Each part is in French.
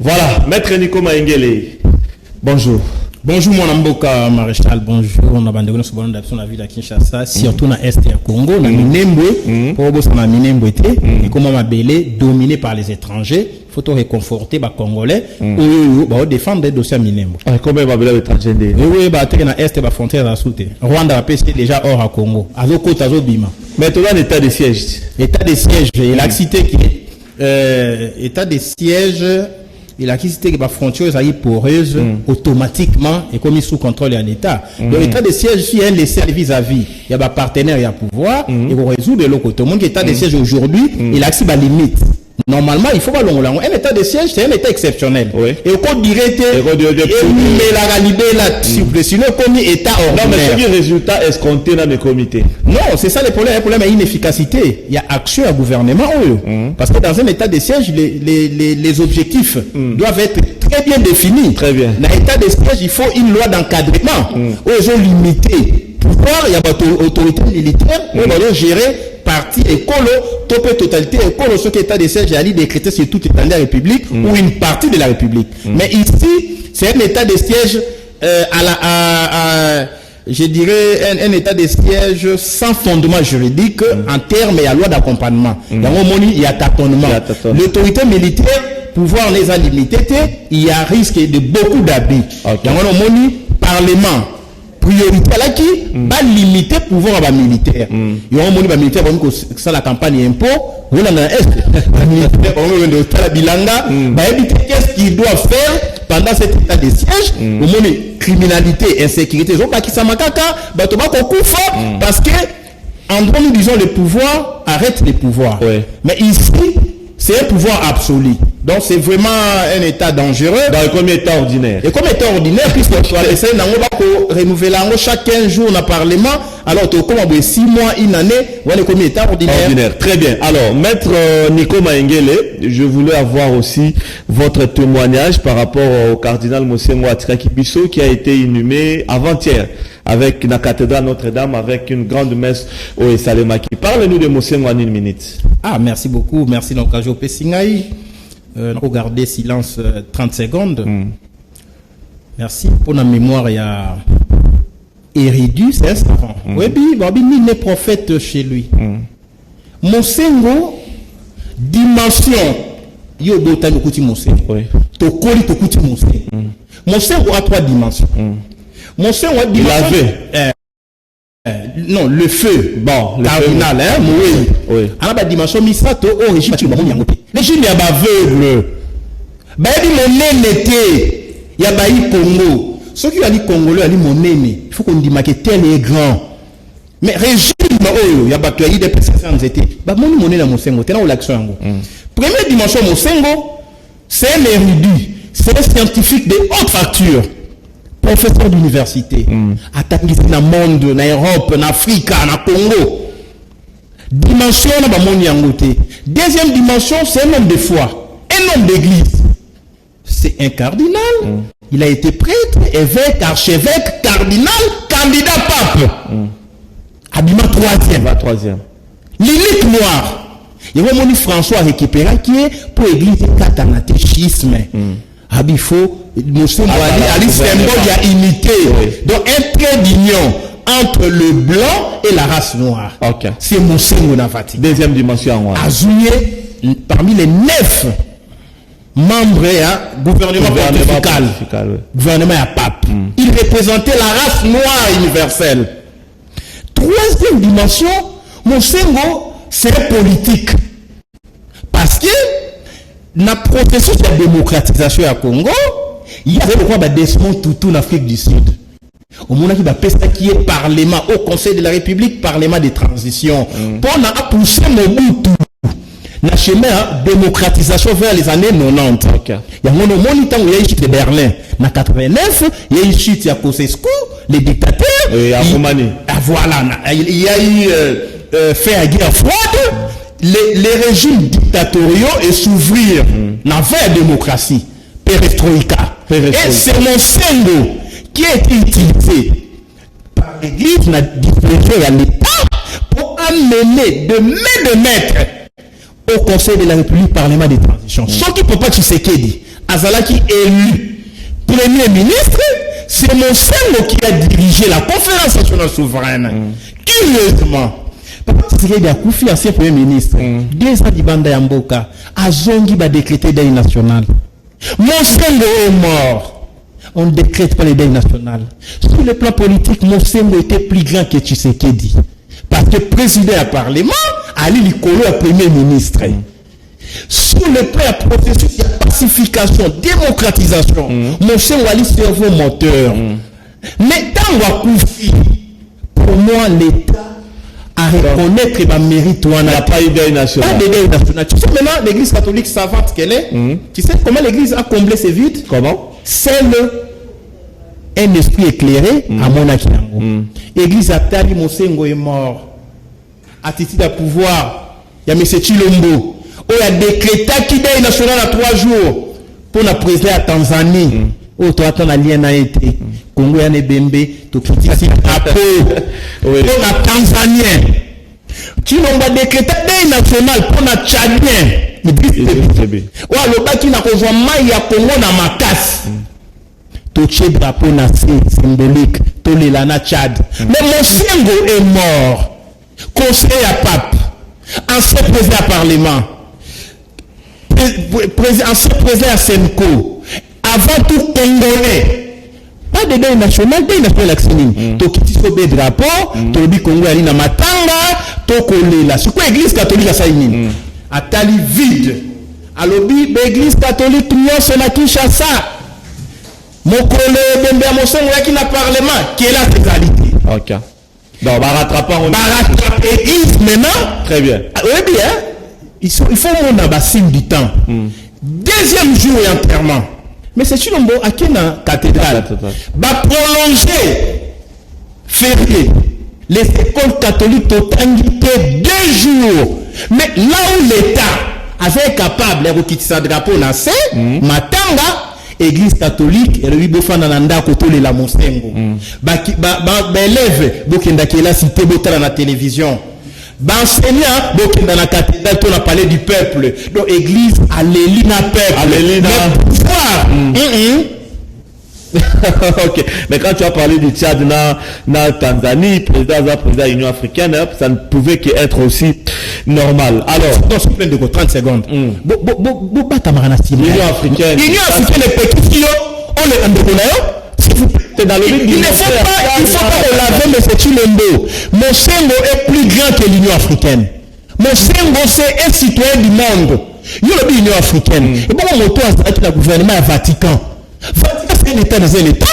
Voilà, Maître NIKO MAYENGELE, bonjour. Bonjour mon amboka maréchal, bonjour. On a bandé sur la ville à Kinshasa, surtout dans l'Est du Congo, dans Minembwe, pour bosser dans Minembwe, et comment ma belé dominé par les étrangers, il faut réconforter les Congolais, ou défendre des dossiers à Minembwe. Combien ma belé étranger? Oui, bah dans l'Est de la frontière à Souté. Rwanda a passé déjà hors à Congo. Azo côte azo bima. Maintenant l'état de siège. L'état de siège, il a cité qui état de siège. Il a quitté la frontière poreuse automatiquement et comme sous contrôle de l'État. Donc l'état de siège, si elle laisse vis-à-vis, il y a des partenaires, il y a pouvoir, il va résoudre l'autre côté. Le monde qui est état de siège aujourd'hui, il a accès à la limite. Normalement, il faut pas l'on. Un état de siège, c'est un état exceptionnel. Oui. Et au code direct, mais la réalité là, sinon, comme état ordinaire. Non, mais c'est le résultat escompté dans les comités. Non, c'est ça le problème. Le problème est inefficacité. Il y a action à gouvernement. Parce que dans un état de siège, les objectifs doivent être très bien définis. Très bien. Dans l'état de siège, il faut une loi d'encadrement. Où ils ont limité. Pouvoir, il y a une autorité militaire, où ils vont gérer parti écolo, topé totalité écolo, ce qui est état de siège, j'ai décrété sur toute l'état de la République ou une partie de la République. Mais ici, c'est un état de siège je dirais un état de siège sans fondement juridique en termes et à loi d'accompagnement. Il y a tâtonnement. L'autorité militaire, pouvoir les a limités, il y a risque de beaucoup d'abus. Il y a Parlement. Priorité là qui va limiter le pouvoir à militaire. Il y a un monde militaire qui ça la campagne impôt. On a un est militaire on a la bilanga. Qu'est-ce qu'il doit faire pendant cet état de siège? Au monde criminalité, insécurité. Ils ont pas qui ça makaka. Bato ba kokufa parce que en gros nous disons le pouvoir arrête les pouvoirs. Mais ici c'est un pouvoir absolu. Donc c'est vraiment un état dangereux. Dans comme état ordinaire. Et comme état ordinaire, puisque on va essayer de renouveler chaque 15 jours dans le Parlement, alors tu as 6 mois, une année, on va comme état ordinaire. Très bien. Alors, Maître NIKO MAYENGELE, je voulais avoir aussi votre témoignage par rapport au cardinal Mosengo Atikakibiso qui a été inhumé avant-hier avec la cathédrale Notre-Dame avec une grande messe au Salemaki. Parlez-nous de Mosengo en une minute. Ah, merci beaucoup. Merci d'encourager au Pessingaï. Regardez silence 30 secondes. Merci pour la mémoire. Il y a Éridu, c'est un savant. Oui, il est prophète chez lui. Mosengo, dimension. Il y a beaucoup de Mosengo. Tokoli tokuti Mosengo. Mosengo a 3 dimensions. Mosengo a dimension. Non, le feu, bon, cardinal, hein, oui. Alors, la dimension misato, au régime, les gens, il y a aveugle. Il y a Congo. Ceux qui ont dit Congolais, il faut qu'on dise que tel est grand. Mais régime, il y a des personnes qui ont été. Première dimension, Mosengo, c'est un érudit, c'est un scientifique de haute facture. Professeur d'université, attaqué dans le monde, dans l'Europe, en Afrique, en Congo. Dimension, deuxième dimension, c'est un homme de foi, un homme d'église. C'est un cardinal. Il a été prêtre, évêque, archevêque, cardinal, candidat pape. Habillement troisième. L'élite noire. Il y a un François récupéré qui est pour l'église catholicisme. Il faut symbole de unité. Donc un trait d'union entre le blanc et la race noire. C'est Mosengo Navati. Deuxième dimension. Azouye parmi les 9 membres du gouvernement pontifical. Gouvernement à pape. Il représentait la race noire universelle. Troisième dimension, Mosengo, c'est politique. Parce que dans le processus de démocratisation au Congo, il y a le Desmond Tutu en Afrique du Sud. Au moment qui est Parlement, au Conseil de la République, Parlement de transition. Pona a poussé Mobutu dans le chemin de démocratisation vers les années 90. Il y a un temps où il y a eu chute de Berlin. En 89, il y a eu chute à Kosescu, les dictateurs. Et à Roumanie. Voilà. Il y a eu fait la guerre froide. Les régimes dictatoriaux et s'ouvrir dans la démocratie, perestroïka. Et c'est Mosengo qui a été utilisé par l'église à l'État pour amener de main de maître au Conseil de la République, Parlement de transition. Ce qui ne peut pas Tshisekedi azalaki élu premier ministre, c'est Mosengo qui a dirigé la conférence nationale souveraine. Curieusement, Papa Tshisekedi a Koufi, ancien premier ministre, 2 ans d'Ibanda Yamboka, a Zongi va décréter deuil national. Mosengo est mort. On ne décrète pas les deuils nationaux. Sur le plan politique, Mosengo était plus grand que Tshisekedi. Parce que président du Parlement, Ali Likolo est premier ministre. Sur le plan processus de pacification, démocratisation, Mosengo Ali cerveau moteur. Mais tant Koufi, pour moi, l'État à reconnaître ma mérite. Il n'y a pas d'idée nationale. Pas d'idée nationale. Tu sais maintenant, l'église catholique savante qu'elle est. Tu sais comment l'église a comblé ses vides? Comment? C'est un esprit éclairé à Monakiango. L'église a tali Mosengo est mort. Attitude à pouvoir. Il y a M. Chilombo. Il a décrété qu'il est national à 3 jours pour la présidence à Tanzanie. Oh, toi, tu as lien à été. Congo et Bembe, tu critiques à peau. Pour la Tanzanien. Chilombo a décrété deuil national pour la Tchadien. Il dit oh, le bas qui n'a pas besoin de Congo na makas. Toché drapeau symbolique. Tolelana Tchad. Mais Mosengo est mort. Conseiller à pape. Ancien président à parlement. Ancien président à Senko. Avant tout Congolais. Pas de deuil national, deuil national axénine. Tokiti sobe drapeau, Tobi Congo ali na matanga, Tokolela. C'est quoi l'église catholique à Saïnine? Atali vide. Alobi, l'église catholique nyonso na Kinshasa. Mokole Bembe à Mosengo yaki na parlement, qui est la égalité. OK. Donc, on va rattraper. On va rattraper l'église maintenant. Très bien. Oui, bien. Il faut mon abassine du temps. Deuxième jour d'enterrement. Mais c'est Chilombo à qui la cathédrale va prolonger férié. Les écoles catholiques ont invité 2 jours. Mais là où l'État avait capable de quitter sa drapeau nassé, Matanga, Église catholique, et le Bofana Nanda Kotole la Mosengo. Élève, Bokenda qui est là, cité Botala na télévision. Enseignant, Bokenda na cathédrale, on a parlé du peuple. Donc, Église, Alléluia, peuple. Alléluia. Pouvoir. Ok. Mais quand tu as parlé du Tchad na Tanzanie, président de l'Union africaine, ça ne pouvait qu'être aussi normal. Alors, dans ce plein de 30 secondes. L'Union africaine. L'Union africaine est petit, on est en décolère. Il ne faut pas relaver M. Chilombo. Mosengo est plus grand que l'Union africaine. Mosengo, c'est un citoyen du monde. Il y a l'Union africaine. Et bon, moto a été le gouvernement à Vatican. Vatican, c'est un État dans un État.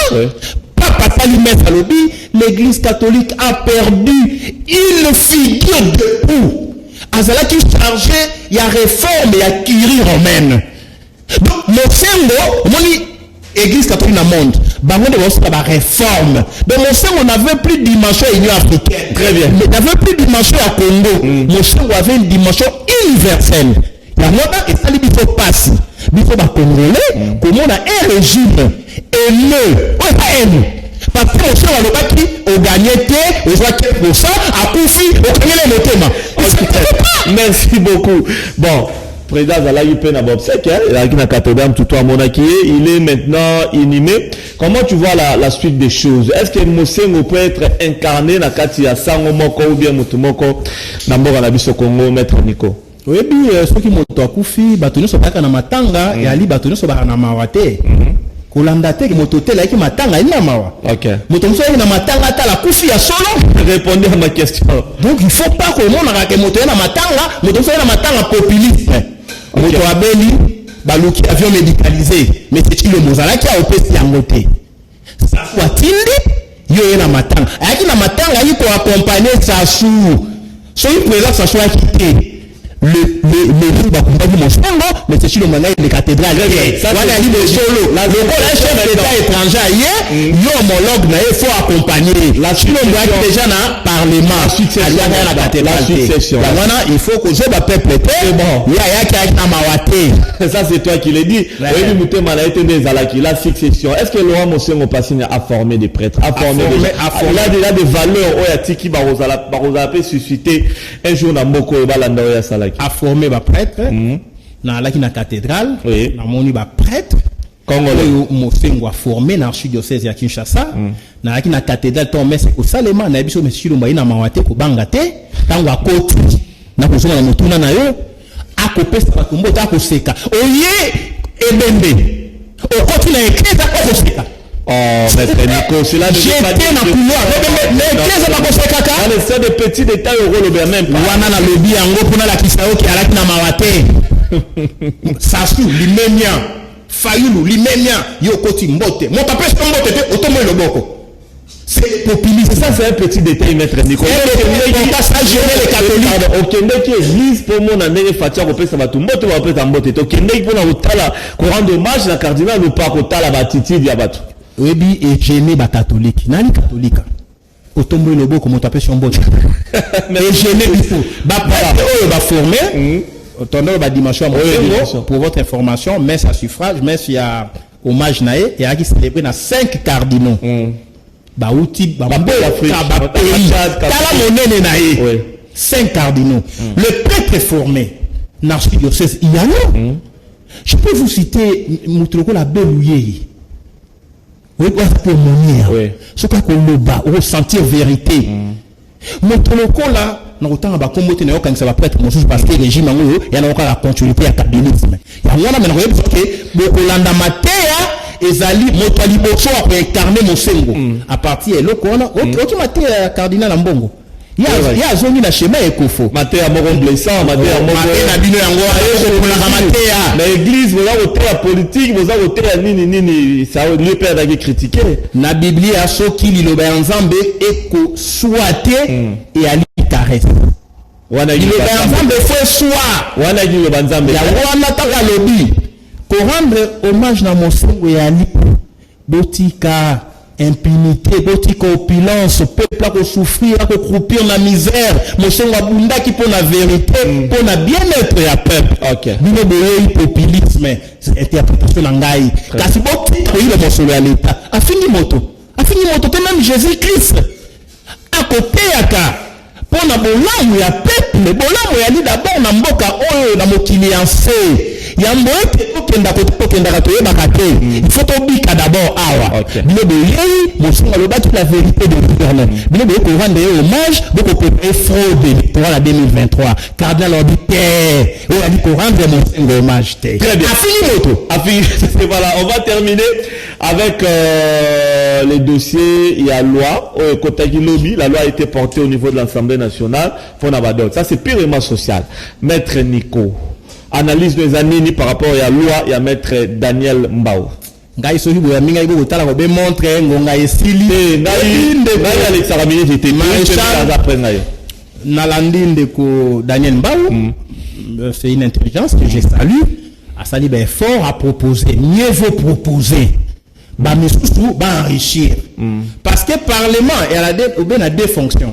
Papa Salimès à l'objet, l'Église catholique a perdu une figure de proue. Azala qui chargé, il y a réforme, il y a curie romaine. Donc, Mosengo, Église catholique dans le monde, bango de la réforme. Donc Mosengo n'avait plus de dimension à l'Union africaine. Très bien. Mais n'avait plus de dimension à Congo. Mosengo avait une dimension universelle. La moda et ça lui faut passer. Il faut pas congolais. Comment on a un régime haineux. On pas haineux. Parce que Mosengo a le bâti au gagné au 4% à Koufi au gagné le thème. Merci beaucoup. Bon. Président Zalaï Pena Bobsek, il a une cathédrale tout à Monakié, il est maintenant inhumé. Comment tu vois la suite des choses? Est-ce que Mosengo peut être incarné dans Katia Sango Moko ou bien Mutumoko Namboga Nabiso Congo, maître Niko? Oui, bien, ceux qui m'ont Koufi, Batouni Sobaka na Matanga, et Ali Batouni Sobaka na Mawate. Kolandate, Mototel, qui Matanga, il n'a mawa. Ok. Motomso, il n'a Matanga, t'as la Koufi à solo. Répondez à ma question. Donc, il ne faut pas que le monde ait Mototel na Matanga, Motomso, il n'a Matanga populiste. Moto abeli baluki avion médicalisé mais c'est le mozala qui a opé yangote ça soit tindi yo na matanga ayaki na matanga yiko accompagner sa sou so il présente sa soit quitté le bakumba du Mosengo mais c'est le manga de cathédrale ça voilà il est solo la chef d'état étranger hier yo homologue na il faut accompagner la suite déjà na parlement la cathédrale voilà il faut que je ba peuple c'est bon ya ki na mawate ça c'est toi qui le dis oui mutema na été des alaki la succession est-ce que Laurent Mosengo Passine a formé des prêtres a formé il a des valeurs oyatiki barozala peut susciter un jour na moko balanda oya sala a formé ba prêtre na la cathédrale na moni ba prêtre Congolais mosengo a formé na archidiocèse ya Kinshasa na ki na cathédrale to messe ko salema na biso monsieur Lumba ina mawate ko banga te tango akoti na kozonga na motuna na yo akopesa batumbo ta koseka oye ebembe okoti na ekeza ko koseka. Oh, maître Nico, cela ne veut pas dire que... C'est des petits détails au rôle même pas. Wana na lobby yango pona la kisao ki alaki na mawate. Sasu limenya, fayulu limenya yokoti mbote. Mon papa c'est mbote te otomo loboko. C'est populiste. Ça c'est un petit détail maître Nico. Ça gérer les catholiques. Okende ki église pour mon année fatia ko pesa batu mbote ba pesa mbote. Okende pour na otala ko rendre hommage na cardinal ou pas ko tala batiti dia batu. Webi et gêné ba catholique. Nani catholique? Otombo lobo comme on t'appelle sur mbote. Mais gêné il faut. Ba ba formé. Autonomie ba dimension pour votre information, messe à suffrage, messe il y a hommage naye et a qui célébrer na 5 cardinaux. Ba outil ba Afrique. Tala monene naye. 5 cardinaux. Le prêtre est formé. L'archidiocèse il y a non. Je peux vous citer Moutoloko la Belouye. Oui, oui. Ce qu'on va ressentir vérité. Mon toloko là, nous autant va combattre ne quand ça va prêtre mon parce que le régime ngo ya na la continuité à cabinisme. Ya wana mais nous que bokolanda matea ezali moto liboso a incarner mon sengo. À partir de loko wana autre matea cardinal Mbongo. Ya zongi na schéma ekofo. Matea moko blessant, matea moko na bino yango ayo ko matea. Na église vous avez voté la politique, vous avez voté nini ça le père d'agi critiquer. Na Bible a soki liloba nzambe eko souhaité et ali caresse. Wana liloba nzambe faut soit. Wana liloba nzambe. Ya wana taka lobi. Ko rendre hommage na mosengo ya ali. Botika impunité, botika opulence, peuple à souffrir, à croupir la misère, mosengo abunda qui pour la vérité, pour la bien-être à peuple. OK. Bino boye populisme, interprétation langai. Kasi botika ile mosolo ya l'état. Afini moto te même Jésus-Christ. À côté yaka pour na bolamu ya peuple, bolamu ya li d'abord na mboka oyo na mokili yanse. Yambo ete okenda katoye bakate. Il faut obika d'abord awa. Bino boye mosunga lobaki la vérité de l'éternel. Bino boye ko rendre hommage beaucoup préparer fraude électorale à 2023. Cardinal Orbiter, on a dit ko rendre mosunga hommage. Très bien. Afini moto. Voilà, on va terminer avec les dossiers. Il y a loi Kotaki Lobby. La loi a été portée au niveau de l'Assemblée nationale pour Nabadot. Ça c'est purement social. Maître Nico, analyse des années par rapport à la loi et à Maître Daniel Mbau. Ngai sohi boya minga ibo tala ko be montre ngonga esili ngai Alex Aramini j'étais maréchal après ngai nalandinde ko Daniel Mbau. C'est une intelligence que je salue. A sali ben fort à proposer, mieux vaut proposer. Bah mais surtout bah enrichir. Parce que parlement elle a deux fonctions.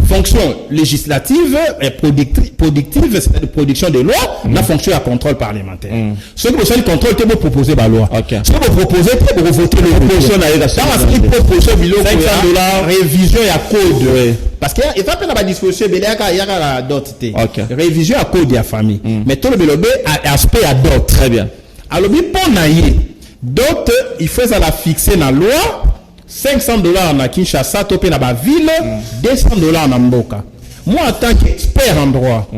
Fonction législative et productive, c'est la production de lois, la fonction à contrôle parlementaire. Ce que vous contrôle tu peux proposer la loi. Ce que vous proposez tu peux voter le proposition dans la proposition bilo $500 révision à code. Parce que il va pas la disposition il y a la dot t. Révision à code de la famille. Mais tout le belobé a aspect à dot. Très bien. Alors bi ponaye dot il faut ça la fixer dans la loi. $500 na Kinshasa, topé na ba ville, $200 na Mboka. Moi, en tant qu'expert en droit,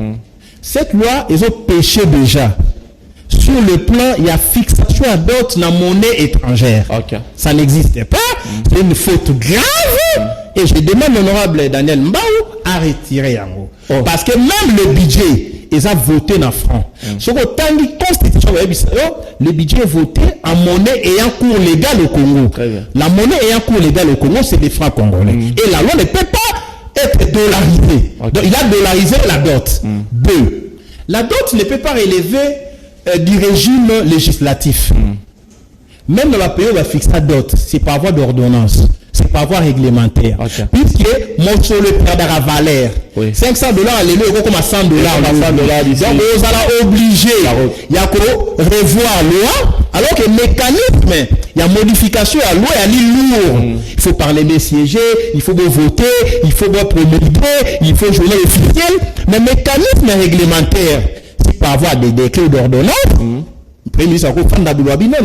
cette loi, ils ont péché déjà. Sur le plan, il y a fixation à dot na monnaie étrangère. Ça n'existait pas. C'est une faute grave. Et je demande l'honorable Daniel Mbau à retirer en haut. Parce que même le budget, ils ont voté en francs. Ce que constitution, le budget est voté en monnaie ayant cours légal au Congo. La monnaie ayant cours légal au Congo, c'est des francs congolais. Et la loi ne peut pas être dollarisée. Donc, il a dollarisé la dot. 2. La dot ne peut pas relever du régime législatif. Même dans la pays, on va fixer la dot. C'est par voie d'ordonnance. C'est par voie réglementaire. Puisque mon sur le prix de la valeur, $500 à l'élu, comme à $100. Donc, vous allez obliger, il y a qu'on revoir la loi, alors que le mécanisme, il y a modification à la loi, il y a lourd. Il faut parler des siégés, il faut voter, il faut promulguer, il faut journée officielle. Mais le mécanisme réglementaire, c'est par voie des décrets d'ordonnance. Premier ministre a refondé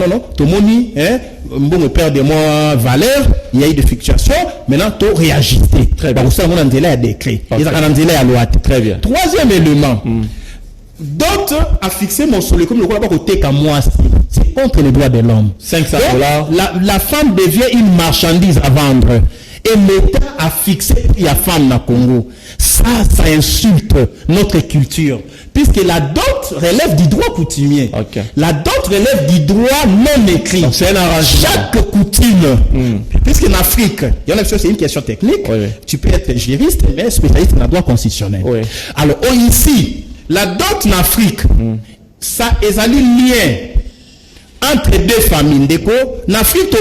non, tout le monde, hein, bon, père de moi, valeur, il y a eu des fluctuations, maintenant, tout réagissé. Très bien. Ça, on a un délai à décret. Il y a un délai à loi. Très bien. Troisième élément. D'autres a fixé mon soleil comme le roi côté qu'à moi, c'est contre les droits de l'homme. $500. La femme devient une marchandise à vendre. Et l'État a fixé la femme dans Congo. Ça insulte notre culture. Puisque la dot relève du droit coutumier. Okay. La dot relève du droit non écrit. Donc, c'est un arrangement. Chaque coutume. Puisqu'en Afrique, il y en a c'est une question technique. Oui. Tu peux être juriste, mais spécialiste dans le droit constitutionnel. Oui. Alors, ici, la dot en Afrique, ça est un lien entre deux familles. En Afrique,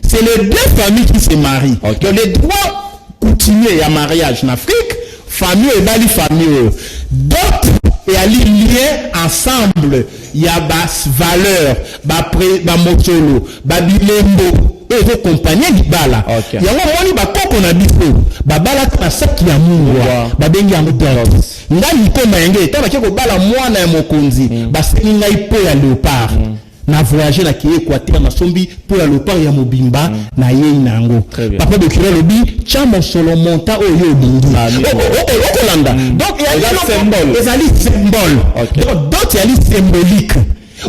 c'est les deux familles qui se marient. Okay. Donc, les droits coutumiers à mariage en Afrique, famille et bali famille. Dot et à lien ensemble. Il y a des valeurs, des motolo, des bilembo. Et vos compagnons libala. Il y a un moment où on a dit que babala ta saki ya mungu babengi ya mudot nga NIKO MAYENGELE ta bakeko bala mwana ya mokonzi basengi ngai po ya léopard na voyager na ki Équateur na sombi po ya léopard ya mobimba na ye nango papa de kilo lobi chamo solo monta oyo bingi okolanda donc il y a symbole donc d'autres il y a symbolique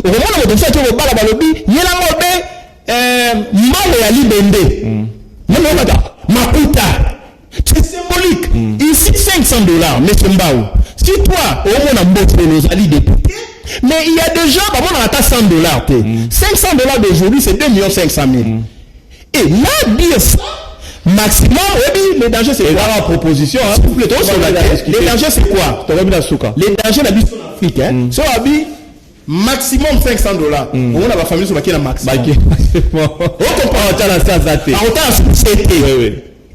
au moment où on fait que bala balobi yelango be Malo ya libende. Makuta. C'est symbolique. Ici, $500, M. Mbau. Si toi, au moins, on a député, mais il y a des gens, on a $100. $500 d'aujourd'hui, c'est 2,5 millions. Et là, dire ça, maximum, le danger, c'est quoi? La proposition, hein? Le danger, c'est quoi? Le danger, la vie en Afrique, hein? So, maximum $500. On a la famille sur laquelle la maximum.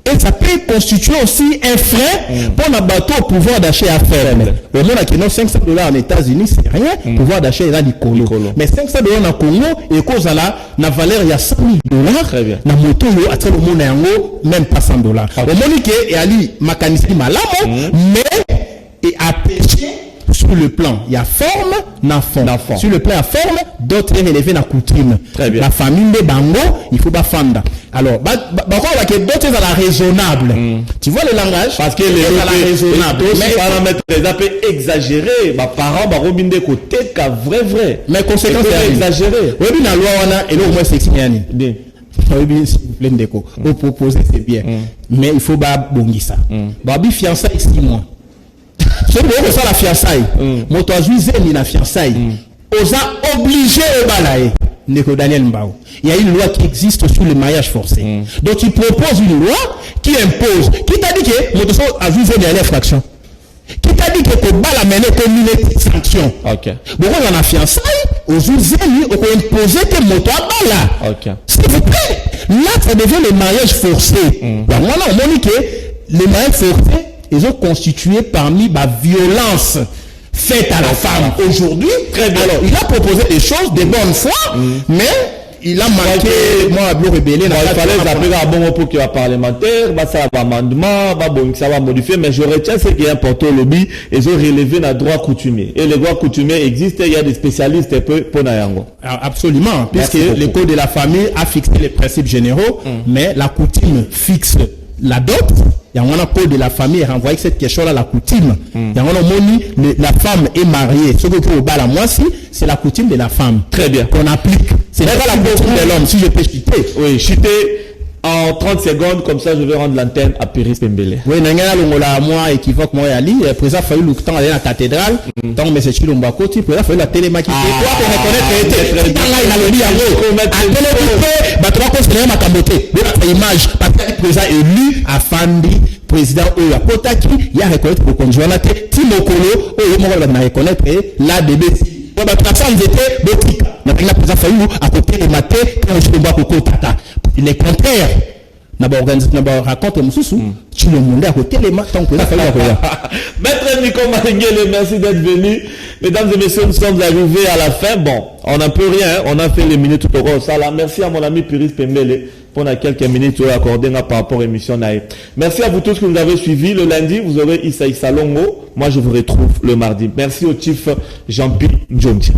Et ça peut constituer aussi un frein pour le bateau au pouvoir d'achat à faire. Au moins, qui non $500 en États-Unis, c'est rien. Pouvoir d'achat est là du Congo. Mais $500 en Congo, et cause à la valeur, il y a $100,000. Très bien. La moto, à travers le monde, même pas $100. Au moins, il y a des mécanismes malades, mais et à pêcher. Sur le plan, il y a forme, na fond. Sur le plan, il y a forme, d'autres élevés na coutume. La famille de Bango, il faut pas fanda. Alors, d'autres sont la raisonnable. Tu vois le langage? Parce que les raisonnable. Mais paramètres les appels exagérés. Bah, parents, bah, robin de côté, qu'à vrai. Mais conséquence, c'est exagéré. Oui, la loi, on a, et là, au moins, c'est expliqué. Oui, bien, s'il vous plaît, Ndeko. Vous proposez, c'est bien. Mais il faut pas bongi ça. Bah, bi fiançailles 6 mois. C'est pour ça la fiançaille. Mon toisouizen la fiançaille. On a obligé au balaye. NIKO Daniel MBAU. Il y a une loi qui existe sur le mariage forcé. Donc il propose une loi qui impose. Qui t'a dit que mon toisouizen a vu une infraction? Qui t'a dit que pour bala mener comme une sanction? Ok. Bon, on a fiançaille. Aux ouzen, on peut imposer que mon toit bala. Ok. S'il vous plaît. Là, ça devient le mariage forcé. Voilà, on a dit que le mariage forcé, ils ont constitué parmi la violence faite à la femme aujourd'hui. Très bien. Alors, il a proposé des choses de bonne foi, mais il a manqué, moi, à rebelle. Il fallait appeler un bon pour qu'il y ait un parlementaire, ça va amendement, ça va modifier, mais je retiens ce qui est important au lobby, ils ont relevé le droit coutumier. Et le droit coutumier existe, il y a des spécialistes pour Nayango. Absolument, puisque le code de la famille a fixé les principes généraux, mais la coutume fixe la dot. Il y a un code de la famille renvoyé cette question-là, la coutume. Il y a un moni, la femme est mariée. Ce que vous avez là, moi, c'est la coutume de la femme. Très bien. Qu'on applique. C'est pas la coutume de l'homme. Si je peux chuter. Oui, chuter en 30 secondes, comme ça, je vais rendre l'antenne à Piris Pembele. Oui, Nangana Longola, moi, équivoque, moi, Ali, président fallu le temps aller à la cathédrale. Tant, mais c'est Chilombako, tu président fallu la télémaquille. Toi, pour reconnaître, il a le lit à l'eau. À télémaquille, bah, trois causes, c'est ma camoté. De l'image, parce que le président élu à Fandi, président Oya Potaki, il y a reconnaître pour conjoint, Timokolo, il va reconnaître, la bébé. Bon, bah, ça, ils étaient, Botika. Maintenant, la président fallu à côté de Maté, quand je vois Koko Tata. Il est contraire. Raconte tu le monde à côté les mains tant que là. Maître NIKO MAYENGELE, merci d'être venu. Mesdames et messieurs, nous sommes arrivés à la fin. Bon, on n'a plus rien. On a fait les minutes tout au rose. Merci à mon ami Piris Pembele pour les quelques minutes accordées par rapport à l'émission Naye. Merci à vous tous qui nous avez suivis. Le lundi, vous aurez Issa Longo. Moi, je vous retrouve le mardi. Merci au chief Jean-Pierre Njomti.